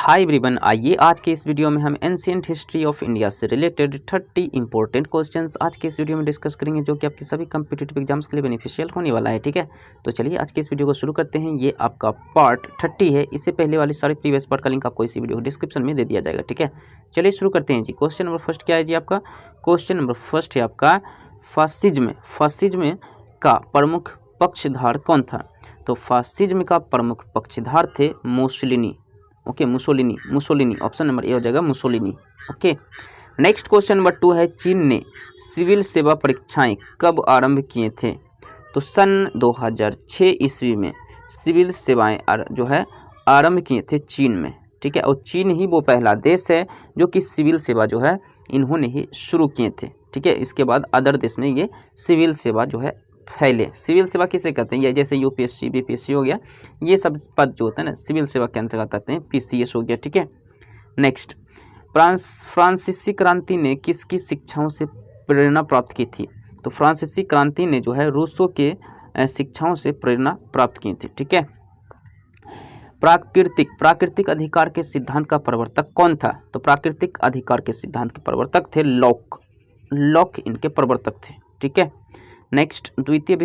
Hi everyone, आइए आज के इस वीडियो में हम एंशिएंट हिस्ट्री ऑफ इंडिया से रिलेटेड 30 इंपॉर्टेंट क्वेश्चंस आज के इस वीडियो में डिस्कस करेंगे, जो कि आपकी सभी कम्पिटिटिव एग्जाम्स के लिए बेनिफिशियल होने वाला है। ठीक है, तो चलिए आज के इस वीडियो को शुरू करते हैं। ये आपका पार्ट 30 है। इससे पहले वाली सारी प्रीवियस पार्ट का लिंक आपको इसी वीडियो डिस्क्रिप्शन में दे दिया जाएगा। ठीक है, चलिए शुरू करते हैं जी। क्वेश्चन नंबर फर्स्ट क्या है जी आपका? क्वेश्चन नंबर फर्स्ट है आपका फासिज्म का प्रमुख पक्षधार कौन था? तो फासिज्म का प्रमुख पक्षधार थे Mussolini. Okay, Mussolini option number A हो जाएगा, Mussolini. Okay, next question number 2 है, चीन ने सिविल सेवा परीक्षाएं कब आरंभ किए थे? तो सन 2006 ईस्वी में सिविल सेवाएं जो है आरंभ किए थे चीन में। ठीक है, और चीन ही वो पहला देश है जो कि सिविल सेवा जो है इन्होंने ही शुरू किए थे। ठीक है, इसके बाद अदर देश में ये सिविल सेवा जो है फैले। सिविल सेवा किसे कहते हैं? ये जैसे यूपीएससी बीपीएससी हो गया, ये सब पद जो होते हैं ना सिविल सेवा के अंतर्गत आते हैं। पीसीएस हो गया। ठीक है, नेक्स्ट, फ्रांसीसी क्रांति ने किसकी शिक्षाओं से प्रेरणा प्राप्त की थी? तो फ्रांसीसी क्रांति ने जो है रूसो के शिक्षाओं से प्रेरणा प्राप्त की थी। ठीक है, प्राकृतिक अधिकार के सिद्धांत का प्रवर्तक कौन था? तो प्राकृतिक अधिकार के सिद्धांत के प्रवर्तक थे लॉक इनके प्रवर्तक थे। ठीक है, नेक्स्ट, द्वितीय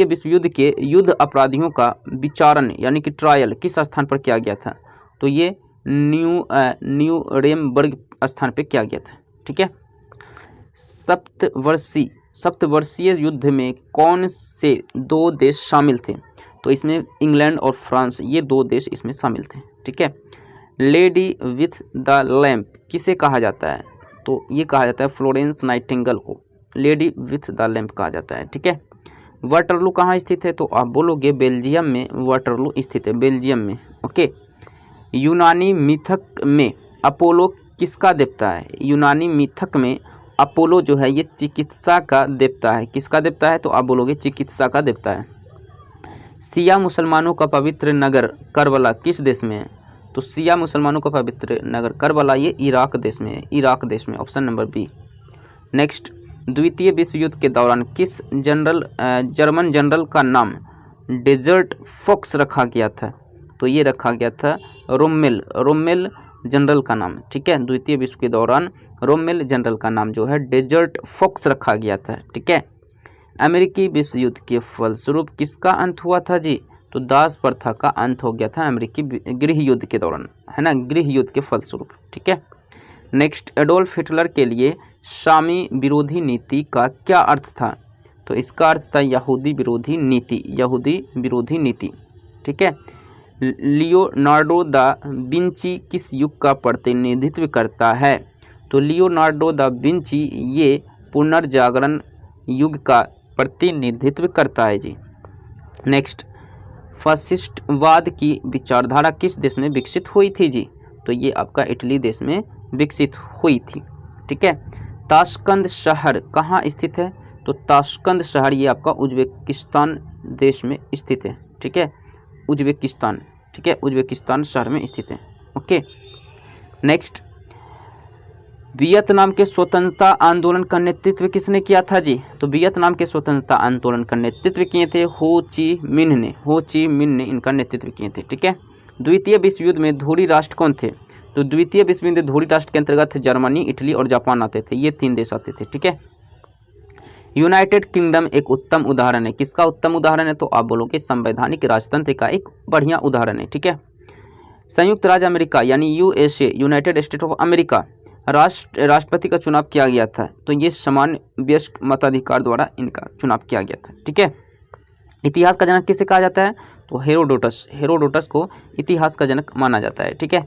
विश्व युद्ध के युद्ध अपराधियों का विचारण यानी कि ट्रायल किस स्थान पर किया गया था? तो ये न्यूरेमबर्ग स्थान पर किया गया था। ठीक है, सप्तवर्षीय युद्ध में कौन से दो देश शामिल थे? तो इसमें इंग्लैंड और फ्रांस, ये दो देश इसमें शामिल थे। ठीक है, लेडी विथ द लैम्प किसे कहा जाता है? तो ये कहा जाता है फ्लोरेंस नाइटिंगेल को लेडी विथ द लैम्प कहा जाता है। ठीक है, वाटरलू कहाँ स्थित है? तो आप बोलोगे बेल्जियम में वाटरलू स्थित है, बेल्जियम में। ओके, यूनानी मिथक में अपोलो किसका देवता है? यूनानी मिथक में अपोलो जो है ये चिकित्सा का देवता है। किसका देवता है? तो आप बोलोगे चिकित्सा का देवता है। शिया मुसलमानों का पवित्र नगर करबला किस देश में है? तो शिया मुसलमानों का पवित्र नगर करबला ये इराक देश में है, इराक देश में, ऑप्शन नंबर बी। नेक्स्ट, द्वितीय विश्व युद्ध के दौरान किस जर्मन जनरल का नाम डेजर्ट फॉक्स रखा गया था? तो ये रखा गया था रोमेल जनरल का नाम। ठीक है, द्वितीय विश्व के दौरान रोमेल जनरल का नाम जो है डेजर्ट फॉक्स रखा गया था। ठीक है, अमेरिकी विश्व युद्ध के फलस्वरूप किसका अंत हुआ था जी? तो दास प्रथा का अंत हो गया था अमेरिकी गृह युद्ध के दौरान, है ना, गृह युद्ध के फलस्वरूप। ठीक है, नेक्स्ट, एडोल्फ हिटलर के लिए शामी विरोधी नीति का क्या अर्थ था? तो इसका अर्थ था यहूदी विरोधी नीति। ठीक है, लियोनार्डो दा विंची किस युग का प्रतिनिधित्व करता है? तो लियोनार्डो दा विंची ये पुनर्जागरण युग का प्रतिनिधित्व करता है जी। नेक्स्ट, फासिस्टवाद की विचारधारा किस देश में विकसित हुई थी जी? तो ये आपका इटली देश में विकसित हुई थी। ठीक है, ताशकंद शहर कहाँ स्थित है? तो ताशकंद शहर ये आपका उज्बेकिस्तान देश में स्थित है। ठीक है, उज्बेकिस्तान। ठीक है, उज्बेकिस्तान शहर में स्थित है। ओके, नेक्स्ट, वियतनाम के स्वतंत्रता आंदोलन का नेतृत्व किसने किया था जी? तो वियतनाम के स्वतंत्रता आंदोलन का नेतृत्व किए थे हो ची मिन्ह ने इनका नेतृत्व किए थे। ठीक है, द्वितीय विश्व युद्ध में धुरी राष्ट्र कौन थे? तो द्वितीय विश्व युद्ध धुरी राष्ट्र के अंतर्गत जर्मनी, इटली और जापान आते थे, ये 3 देश आते थे। ठीक है, यूनाइटेड किंगडम एक उत्तम उदाहरण है। किसका उत्तम उदाहरण है? तो आप बोलोगे संवैधानिक राजतंत्र का एक बढ़िया उदाहरण है। ठीक है, संयुक्त राज्य अमेरिका यानी USA, United state of America राष्ट्रपति का चुनाव किया गया था। तो ये सामान्य वयस्क मताधिकार द्वारा इनका चुनाव किया गया था। ठीक है, इतिहास का जनक किसे कहा जाता है? तो हेरोडोटस को इतिहास का जनक माना जाता है। ठीक है,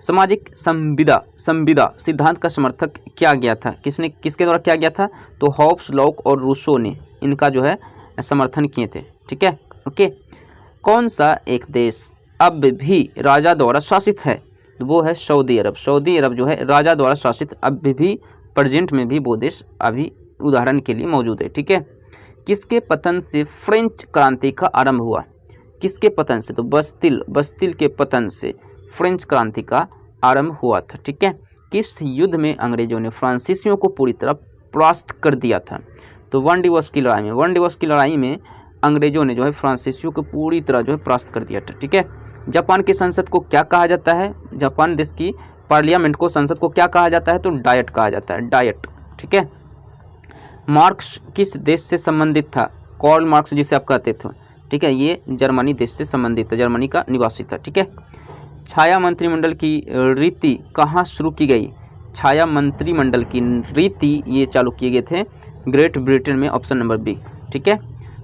सामाजिक संविदा सिद्धांत का समर्थक किया गया था। किसके द्वारा किया गया था? तो हॉब्स, लॉक और रूसो ने इनका जो है समर्थन किए थे। ठीक है, ओके, कौन सा एक देश अब भी राजा द्वारा शासित है? वो है सऊदी अरब जो है राजा द्वारा शासित अब भी प्रेजेंट में भी वो देश अभी उदाहरण के लिए मौजूद है। ठीक है, किसके पतन से फ्रेंच क्रांति का आरंभ हुआ? किसके पतन से? तो बस्तिल के पतन से फ्रेंच क्रांति का आरंभ हुआ था। ठीक है, किस युद्ध में अंग्रेजों ने फ्रांसीसियों को पूरी तरह परास्त कर दिया था? तो वन दिवस की लड़ाई में अंग्रेजों ने जो है फ्रांसीसियों को पूरी तरह जो है परास्त कर दिया था। ठीक है, जापान की संसद को क्या कहा जाता है? जापान देश की पार्लियामेंट को, संसद को क्या कहा जाता है? तो डायट कहा जाता है, डायट। ठीक है। मार्क्स किस देश से संबंधित था? कार्ल मार्क्स जिसे आप कहते थे, ठीक है, ये जर्मनी देश से संबंधित था, जर्मनी का निवासी था। ठीक है। छाया मंत्रिमंडल की रीति कहाँ शुरू की गई? छाया मंत्रिमंडल की रीति ये चालू किए गए थे ग्रेट ब्रिटेन में, ऑप्शन नंबर बी। ठीक है।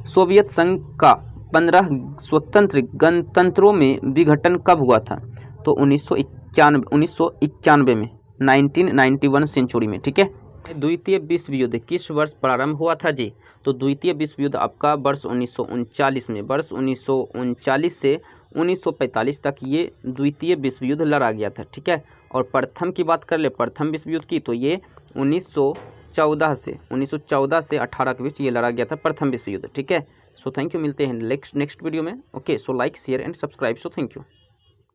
सोवियत संघ का 15 स्वतंत्र गणतंत्रों में विघटन कब हुआ था? तो 1991 में, 1991 सेंचुरी में। ठीक है। द्वितीय विश्व युद्ध किस वर्ष प्रारंभ हुआ था जी? तो द्वितीय विश्व युद्ध आपका वर्ष 1939 में, वर्ष 1939 से 1945 तक ये द्वितीय विश्व युद्ध लड़ा गया था। ठीक है। और प्रथम की बात कर ले, प्रथम विश्व युद्ध की, तो ये 1914 से 18 के बीच ये लड़ा गया था, प्रथम विश्व युद्ध। ठीक है। सो थैंक यू, मिलते हैं नेक्स्ट वीडियो में। Okay, so like share and subscribe. So thank you.